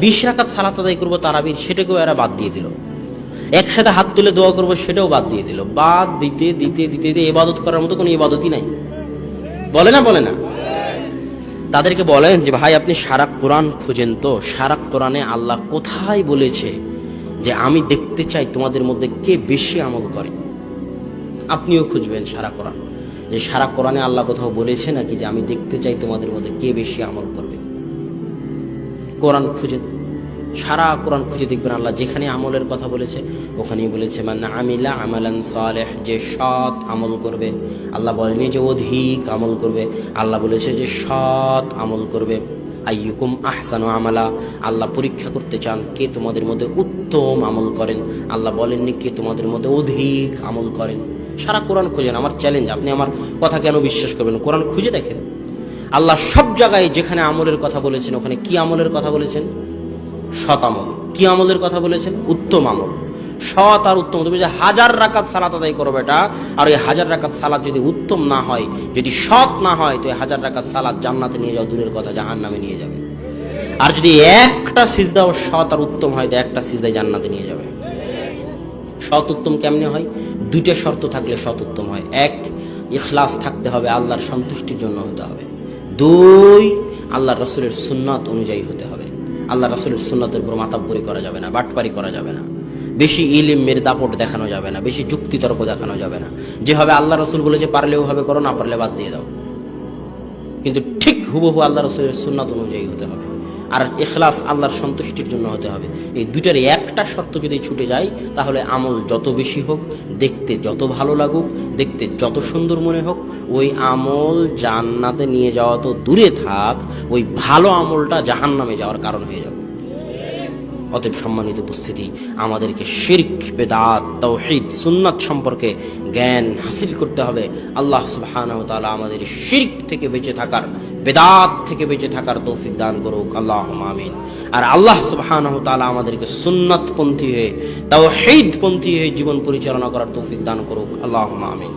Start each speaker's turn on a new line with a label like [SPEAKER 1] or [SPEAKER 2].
[SPEAKER 1] 20 রাকাত সালাত আদায় করবো তারাবির, সেটাকেও এরা বাদ দিয়ে দিল। একসাথে হাত তুলে দোয়া করবো, সেটাও বাদ দিয়ে দিল। বাদ দিতে দিতে দিতে দিতে ইবাদত করার মতো কোনো ইবাদতই নাই। বলে না তাদেরকে বলেন যে ভাই আপনি সারা কোরআন খুঁজেন তো, সারা কোরআনে আল্লাহ কোথায় বলেছে যে আমি দেখতে চাই তোমাদের মধ্যে কে বেশি আমল করে? আপনিও খুঁজবেন সারা কোরআন, যে সারা কোরআনে আল্লাহ কোথাও বলেছে নাকি যে আমি দেখতে চাই তোমাদের মধ্যে কে বেশি আমল করবে। কোরআন খুঁজেন, সারা কোরআন খুঁজে দেখবেন আল্লাহ যেখানে আমলের কথা বলেছে ওখানেই বলেছে মান আমিলা আমালান সালেহ, যে সৎ আমল করবে। আল্লাহ বলেনি যে অধিক আমল করবে, আল্লাহ বলেছে যে সৎ আমল করবে। আইয়ুকুম আহসানু আমালা, আল্লাহ পরীক্ষা করতে চান কে তোমাদের মধ্যে উত্তম আমল করেন। আল্লাহ বলেননি কে তোমাদের মধ্যে অধিক আমল করেন। সারা কোরআন খুঁজেন। আমার চ্যালেঞ্জ, আপনি আমার কথা কেন বিশ্বাস করবেন? কোরআন খুঁজে দেখেন। আল্লাহ সব জায়গায় যেখানে আমলের কথা বলেছেন ওখানে কি আমলের কথা বলেছেন? সৎ আমল। কি আমলের কথা বলেছেন? উত্তম আমল। সৎ আর উত্তম। তুমি যে 1000 রাকাত সালাত আদায় করো বেটা, আর ওই 1000 রাকাত সালাত যদি উত্তম না হয়, যদি সৎ না হয়, তো 1000 রাকাত সালাত জান্নাতে নিয়ে যাও দূরের কথা, জাহান্নামে নিয়ে যাবে। আর যদি একটা সিজদাও সৎ আর উত্তম হয়, তো একটা সিজদায় জান্নাতে নিয়ে যাবে। সৎ উত্তম কেমনে হয়? দুইটা শর্ত থাকলে সৎ উত্তম হয়। 1, ইখলাস থাকতে হবে, আল্লাহর সন্তুষ্টির জন্য হতে হবে। 2, আল্লাহ রাসূলের সুন্নাত অনুযায়ী হতে হবে। আল্লাহ রাসূলের সুন্নাতের উপর মাতাব্বরি করা যাবে না, বাটপারি করা যাবে না, বেশি ইলমের দাপট দেখানো যাবে না, বেশি যুক্তিতর্ক দেখানো যাবে না। যেভাবে আল্লাহ রাসূল বলেছে পারলে ওভাবে করো, না পারলে বাদ দিয়ে দাও। কিন্তু ঠিক হুবহু আল্লাহ রাসূলের সুন্নাত অনুযায়ী হতে হবে। আর ইখলাস আল্লাহর সন্তুষ্টির জন্য হতে হবে। এই দুটার একটা শর্ত যদি ছুটে যায়, তাহলে আমল যত বেশি হোক, দেখতে যত ভালো লাগুক, দেখতে যত সুন্দর মনে হোক, ওই আমল জান্নাতে নিয়ে যাওয়া তো দূরে থাক, ওই ভালো আমলটা জাহান্নামে যাওয়ার কারণ হয়ে যাবে। অতএব সম্মানিত উপস্থিতি, আমাদেরকে শিরক, বেদাত, তাওহীদ, সুন্নাত সম্পর্কে জ্ঞান হাসিল করতে হবে। আল্লাহ সুবহানাহু ওয়া তাআলা আমাদের শিরক থেকে বেঁচে থাকার, বেদাত থেকে বেঁচে থাকার তৌফিক দান করুক, আল্লাহুম্মা আমিন। আর আল্লাহ সুবহানাহু ওয়া তাআলা আমাদেরকে সুন্নাতপন্থী হয়ে, তাওহীদপন্থী হয়ে জীবন পরিচালনা করার তৌফিক দান করুক, আল্লাহুম্মা আমিন।